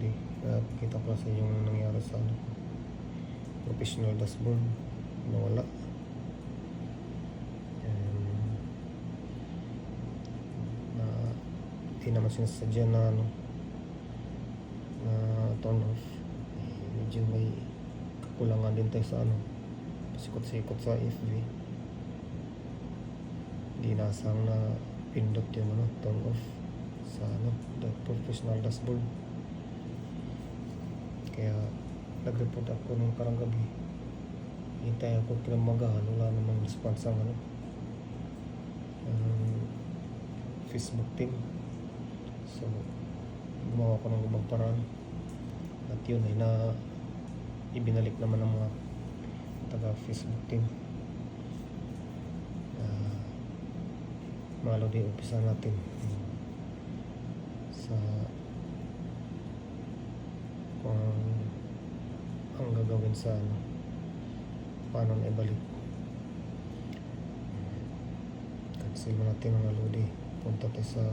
Lodi. Kita ko sa yung nangyari sa ano, professional dashboard. Nawala. Na di naman sinasadya na ano, na turn off. Medyo may kakulangan din tayo sa ano, sikot-sikot sa FB. Di nasang na pindot yung ano, turn off sa ano, the professional dashboard. Kaya nag-report ako nung karang gabi. Hintay ako kinamagahan, wala namang response ang ano, Facebook team. So gumawa ko ng ibang paraan, at yun ay na ibinalik naman ng mga taga Facebook team. Mga Lodi, umpisa natin sa kung ang gagawin sa ano, paano na ibalik. Cancel mo natin mga Lodi, punta tayo sa